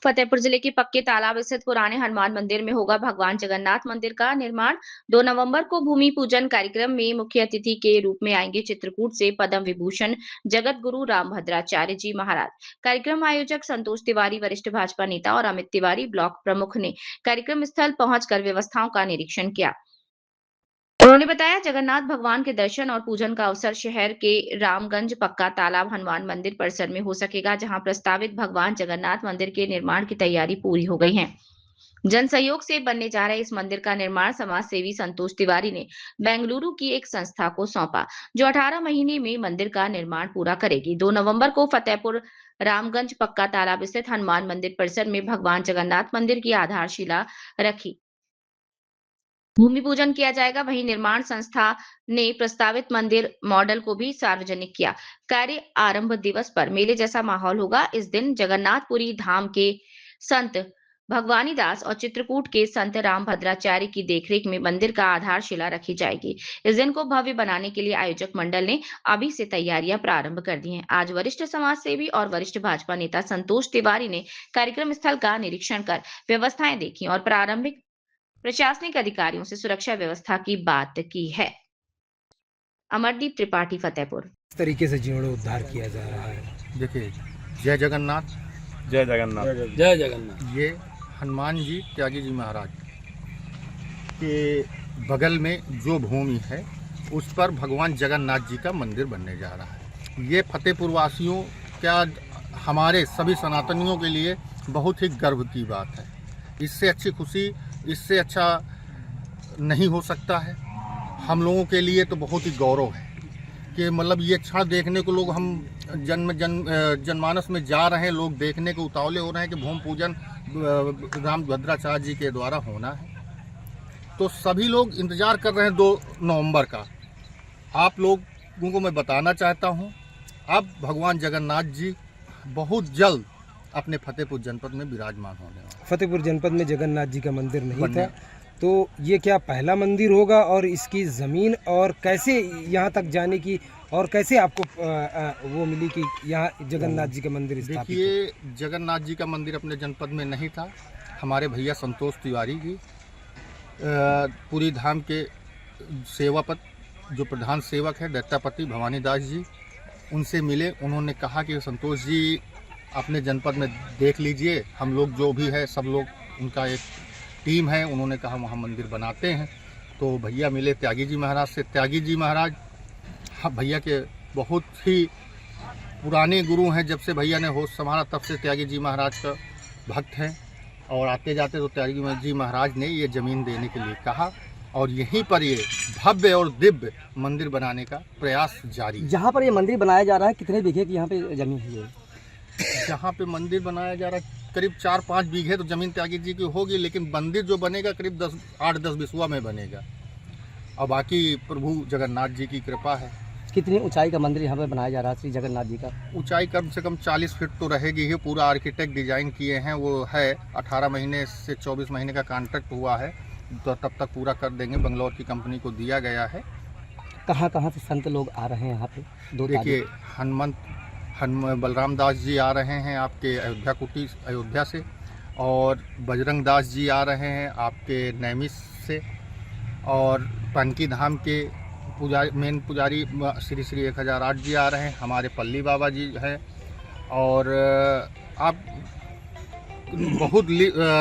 फतेहपुर जिले के पक्के तालाब स्थित पुराने हनुमान मंदिर में होगा भगवान जगन्नाथ मंदिर का निर्माण। 2 नवंबर को भूमि पूजन कार्यक्रम में मुख्य अतिथि के रूप में आएंगे चित्रकूट से पद्म विभूषण जगत गुरु रामभद्राचार्य जी महाराज। कार्यक्रम आयोजक संतोष तिवारी, वरिष्ठ भाजपा नेता और अमित तिवारी ब्लॉक प्रमुख ने कार्यक्रम स्थल पहुंचकर व्यवस्थाओं का निरीक्षण किया। उन्होंने बताया, जगन्नाथ भगवान के दर्शन और पूजन का अवसर शहर के रामगंज पक्का तालाब हनुमान मंदिर परिसर में हो सकेगा, जहां प्रस्तावित भगवान जगन्नाथ मंदिर के निर्माण की तैयारी पूरी हो गई है। जन सहयोग से बनने जा रहे इस मंदिर का निर्माण समाज सेवी संतोष तिवारी ने बेंगलुरु की एक संस्था को सौंपा, जो 18 महीने में मंदिर का निर्माण पूरा करेगी। 2 नवंबर को फतेहपुर रामगंज पक्का तालाब स्थित हनुमान मंदिर परिसर में भगवान जगन्नाथ मंदिर की आधारशिला रखी भूमि पूजन किया जाएगा। वहीं निर्माण संस्था ने प्रस्तावित मंदिर मॉडल को भी सार्वजनिक किया। कार्य आरंभ दिवस पर मेले जैसा माहौल होगा। इस दिन जगन्नाथपुरी धाम के संत भगवानी दास और चित्रकूट के संत रामभद्राचार्य की देखरेख में मंदिर का आधारशिला रखी जाएगी। इस दिन को भव्य बनाने के लिए आयोजक मंडल ने अभी से तैयारियां प्रारंभ कर दी हैं। आज वरिष्ठ समाज सेवी और वरिष्ठ भाजपा नेता संतोष तिवारी ने कार्यक्रम स्थल का निरीक्षण कर व्यवस्थाएं देखी और प्रारंभिक प्रशासनिक अधिकारियों से सुरक्षा व्यवस्था की बात की है। अमरदीप त्रिपाठी, फतेहपुर। इस तरीके से जीर्णोद्धार किया जा रहा है। देखिए, जय जगन्नाथ, जय जगन्नाथ, जय जगन्नाथ। ये हनुमान जी त्यागी जी महाराज के बगल में जो भूमि है उस पर भगवान जगन्नाथ जी का मंदिर बनने जा रहा है। ये फतेहपुर वासियों, क्या हमारे सभी सनातनियों के लिए बहुत ही गर्व की बात है। इससे अच्छी खुशी, इससे अच्छा नहीं हो सकता है। हम लोगों के लिए तो बहुत ही गौरव है कि मतलब ये क्षण देखने को लोग हम जनमानस में जा रहे हैं, लोग देखने को उतावले हो रहे हैं कि भूमि पूजन रामभद्राचार्य जी के द्वारा होना है। तो सभी लोग इंतजार कर रहे हैं 2 नवंबर का। आप लोगों को मैं बताना चाहता हूं, अब भगवान जगन्नाथ जी बहुत जल्द अपने फतेहपुर जनपद में विराजमान होने वाले। फतेहपुर जनपद में जगन्नाथ जी का मंदिर नहीं था, तो ये क्या पहला मंदिर होगा? और इसकी ज़मीन और कैसे यहाँ तक जाने की, और कैसे आपको वो मिली कि यहाँ जगन्नाथ जी का मंदिर स्थापित? देखिए, जगन्नाथ जी का मंदिर अपने जनपद में नहीं था। हमारे भैया संतोष तिवारी जी पूरी धाम के सेवापत जो प्रधान सेवक है दैत्यापति भवानी दास जी, उनसे मिले। उन्होंने कहा कि संतोष जी अपने जनपद में देख लीजिए, हम लोग जो भी है सब लोग, उनका एक टीम है, उन्होंने कहा वहाँ मंदिर बनाते हैं। तो भैया मिले त्यागी जी महाराज से। त्यागी जी महाराज भैया के बहुत ही पुराने गुरु हैं। जब से भैया ने होश संभाला तब से त्यागी जी महाराज का भक्त हैं, और आते जाते तो त्यागी जी महाराज ने ये ज़मीन देने के लिए कहा, और यहीं पर ये भव्य और दिव्य मंदिर बनाने का प्रयास जारी है। जहाँ पर ये मंदिर बनाया जा रहा है, कितने बीघे की यहाँ पे जमीन है? जहाँ पे मंदिर बनाया जा रहा है करीब 4-5 बीघे तो जमीन त्यागी जी की होगी, लेकिन मंदिर जो बनेगा करीब 8-10 बिस्वा में बनेगा, और बाकी प्रभु जगन्नाथ जी की कृपा है। कितनी ऊंचाई का मंदिर यहाँ पे बनाया जा रहा है श्री जगन्नाथ जी का? ऊंचाई कम से कम 40 फीट तो रहेगी ही। पूरा आर्किटेक्ट डिजाइन किए हैं, वो है 18 महीने से 24 महीने का कॉन्ट्रैक्ट हुआ है, तो तब तक पूरा कर देंगे। बंगलौर की कंपनी को दिया गया है। कहाँ कहाँ से संत लोग आ रहे हैं यहाँ पे? देखिए, बलराम दास जी आ रहे हैं आपके अयोध्या कुटी अयोध्या से, और बजरंग दास जी आ रहे हैं आपके नैमिष से, और पानकी धाम के मेन पुजारी श्री श्री 1008 जी आ रहे हैं, हमारे पल्ली बाबा जी हैं, और आप बहुत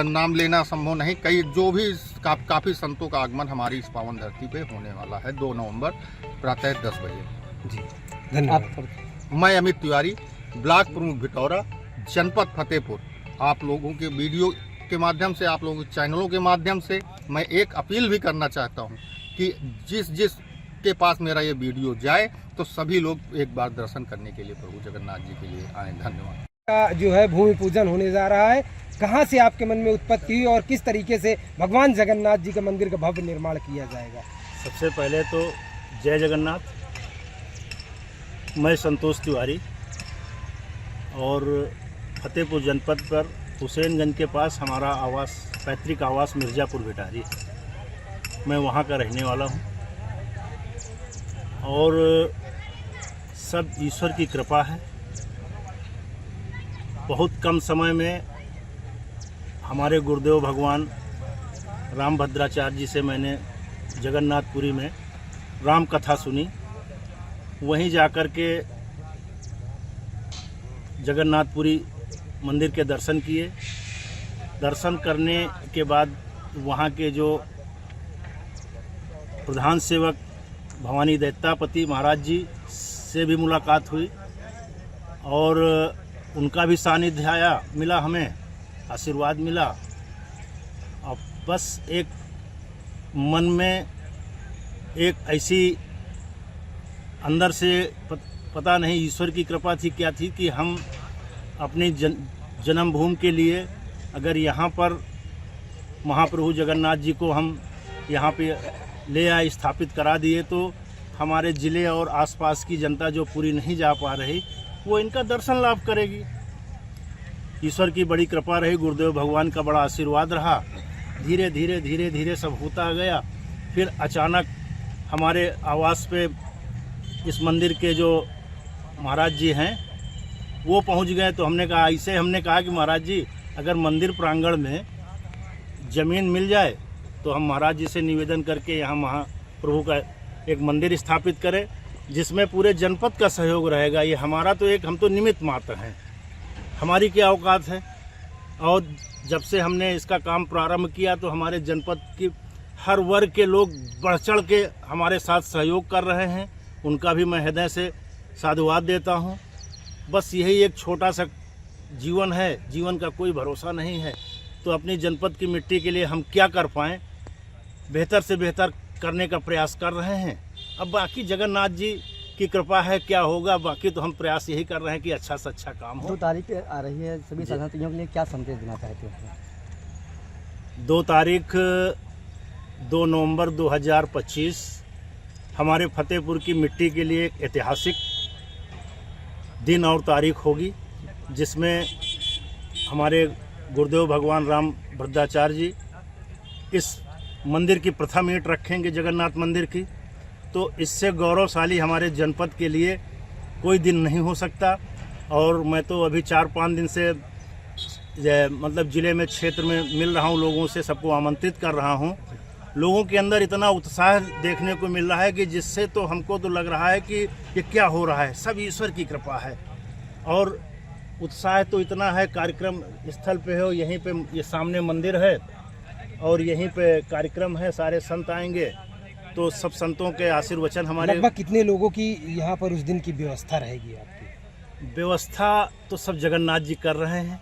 नाम लेना संभव नहीं, कई जो भी काफ़ी संतों का आगमन हमारी इस पावन धरती पे होने वाला है 2 नवंबर प्रातः 10 बजे। जी, धन्यवाद। मैं अमित तिवारी, ब्लॉक प्रमुख भिटौरा, जनपद फतेहपुर। आप लोगों के वीडियो के माध्यम से, आप लोगों के चैनलों के माध्यम से मैं एक अपील भी करना चाहता हूं कि जिस के पास मेरा ये वीडियो जाए तो सभी लोग एक बार दर्शन करने के लिए प्रभु जगन्नाथ जी के लिए आए। धन्यवाद। जो है भूमि पूजन होने जा रहा है, कहाँ से आपके मन में उत्पत्ति हुई और किस तरीके से भगवान जगन्नाथ जी के मंदिर का भव्य निर्माण किया जाएगा? सबसे पहले तो जय जगन्नाथ। मैं संतोष तिवारी, और फतेहपुर जनपद पर हुसैनगंज के पास हमारा आवास, पैतृक आवास मिर्ज़ापुर भिटारी है। मैं वहाँ का रहने वाला हूँ और सब ईश्वर की कृपा है। बहुत कम समय में हमारे गुरुदेव भगवान राम भद्राचार्य जी से मैंने जगन्नाथपुरी में राम कथा सुनी। वहीं जाकर के जगन्नाथपुरी मंदिर के दर्शन किए। दर्शन करने के बाद वहाँ के जो प्रधान सेवक भवानी दैत्यापति महाराज जी से भी मुलाकात हुई और उनका भी सानिध्य आया, मिला, हमें आशीर्वाद मिला। अब बस एक मन में एक ऐसी अंदर से पता नहीं ईश्वर की कृपा थी क्या थी कि हम अपनी जन्मभूमि के लिए अगर यहाँ पर महाप्रभु जगन्नाथ जी को हम यहाँ पे ले आए, स्थापित करा दिए, तो हमारे ज़िले और आसपास की जनता जो पूरी नहीं जा पा रही वो इनका दर्शन लाभ करेगी। ईश्वर की बड़ी कृपा रही, गुरुदेव भगवान का बड़ा आशीर्वाद रहा। धीरे धीरे धीरे धीरे सब होता गया। फिर अचानक हमारे आवास पे इस मंदिर के जो महाराज जी हैं वो पहुंच गए। तो हमने कहा कि महाराज जी अगर मंदिर प्रांगण में ज़मीन मिल जाए तो हम महाराज जी से निवेदन करके यहाँ महाप्रभु का एक मंदिर स्थापित करें जिसमें पूरे जनपद का सहयोग रहेगा। ये हमारा तो हम तो निमित्त मात्र हैं, हमारी क्या औकात है। और जब से हमने इसका काम प्रारंभ किया तो हमारे जनपद की हर वर्ग के लोग बढ़ चढ़ के हमारे साथ सहयोग कर रहे हैं। उनका भी मैं हृदय से साधुवाद देता हूँ। बस यही एक छोटा सा जीवन है, जीवन का कोई भरोसा नहीं है, तो अपनी जनपद की मिट्टी के लिए हम क्या कर पाएँ, बेहतर से बेहतर करने का प्रयास कर रहे हैं। अब बाकी जगन्नाथ जी की कृपा है, क्या होगा, बाकी तो हम प्रयास यही कर रहे हैं कि अच्छा से अच्छा काम हो। 2 तारीख आ रही है, सभी शरणार्थियों के लिए क्या संदेश देना चाहते हैं? 2 तारीख 2 नवंबर 2025 हमारे फतेहपुर की मिट्टी के लिए एक ऐतिहासिक दिन और तारीख होगी, जिसमें हमारे गुरुदेव भगवान राम भद्राचार्य जी इस मंदिर की प्रथम ईंट रखेंगे, जगन्नाथ मंदिर की। तो इससे गौरवशाली हमारे जनपद के लिए कोई दिन नहीं हो सकता। और मैं तो अभी 4-5 दिन से मतलब ज़िले में, क्षेत्र में मिल रहा हूँ लोगों से, सबको आमंत्रित कर रहा हूँ। लोगों के अंदर इतना उत्साह देखने को मिल रहा है कि जिससे तो हमको तो लग रहा है कि ये क्या हो रहा है, सब ईश्वर की कृपा है। और उत्साह तो इतना है, कार्यक्रम स्थल पे हो, यहीं पे ये सामने मंदिर है और यहीं पे कार्यक्रम है, सारे संत आएंगे। तो सब संतों के आशीर्वचन हमारे। लगभग कितने लोगों की यहाँ पर उस दिन की व्यवस्था रहेगी आपकी? व्यवस्था तो सब जगन्नाथ जी कर रहे हैं,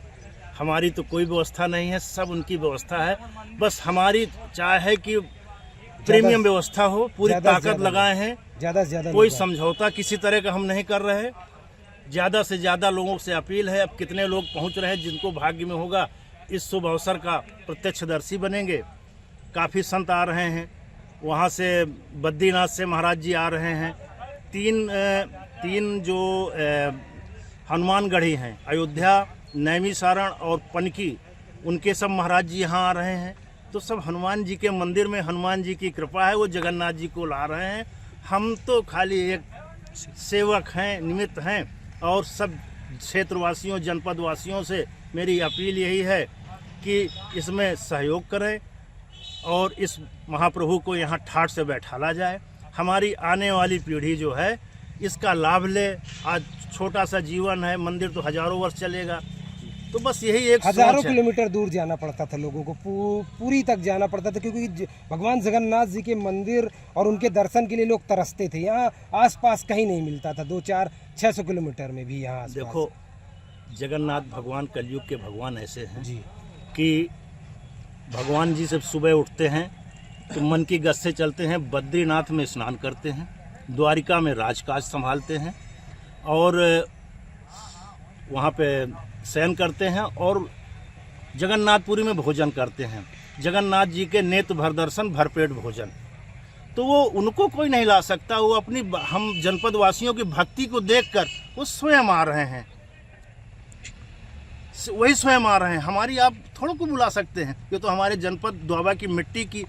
हमारी तो कोई व्यवस्था नहीं है, सब उनकी व्यवस्था है। बस हमारी चाह है कि प्रीमियम व्यवस्था हो, पूरी ताकत लगाए हैं, ज़्यादा से ज़्यादा। कोई समझौता किसी तरह का हम नहीं कर रहे। ज़्यादा से ज़्यादा लोगों से अपील है। अब कितने लोग पहुँच रहे हैं, जिनको भाग्य में होगा इस शुभ अवसर का प्रत्यक्षदर्शी बनेंगे। काफ़ी संत आ रहे हैं, वहाँ से बद्रीनाथ से महाराज जी आ रहे हैं। तीन जो हनुमानगढ़ी हैं, अयोध्या, नैमिषारण और पनकी, उनके सब महाराज जी यहाँ आ रहे हैं। तो सब हनुमान जी के मंदिर में हनुमान जी की कृपा है, वो जगन्नाथ जी को ला रहे हैं। हम तो खाली एक सेवक हैं, निमित्त हैं। और सब क्षेत्रवासियों, जनपद वासियों से मेरी अपील यही है कि इसमें सहयोग करें और इस महाप्रभु को यहाँ ठाठ से बैठाला जाए। हमारी आने वाली पीढ़ी जो है इसका लाभ ले। आज छोटा सा जीवन है, मंदिर तो हजारों वर्ष चलेगा। तो बस यही एक हजारों किलोमीटर दूर जाना पड़ता था लोगों को, पूरी तक जाना पड़ता था, क्योंकि भगवान जगन्नाथ जी के मंदिर और उनके दर्शन के लिए लोग तरसते थे। यहाँ आसपास कहीं नहीं मिलता था, 200-400-600 किलोमीटर में भी यहाँ। देखो, जगन्नाथ भगवान कलयुग के भगवान ऐसे हैं जी कि भगवान जी जब सुबह उठते हैं तो मन की गत से चलते हैं, बद्रीनाथ में स्नान करते हैं, द्वारिका में राजकाज संभालते हैं और वहाँ पे शयन करते हैं और जगन्नाथपुरी में भोजन करते हैं। जगन्नाथ जी के नेत्र भर दर्शन, भरपेट भोजन। तो वो उनको कोई नहीं ला सकता। वो अपनी, हम जनपद वासियों की भक्ति को देखकर वो स्वयं आ रहे हैं, वही स्वयं आ रहे हैं। हमारी आप थोड़ा को बुला सकते हैं, ये तो हमारे जनपद द्वाबा की मिट्टी की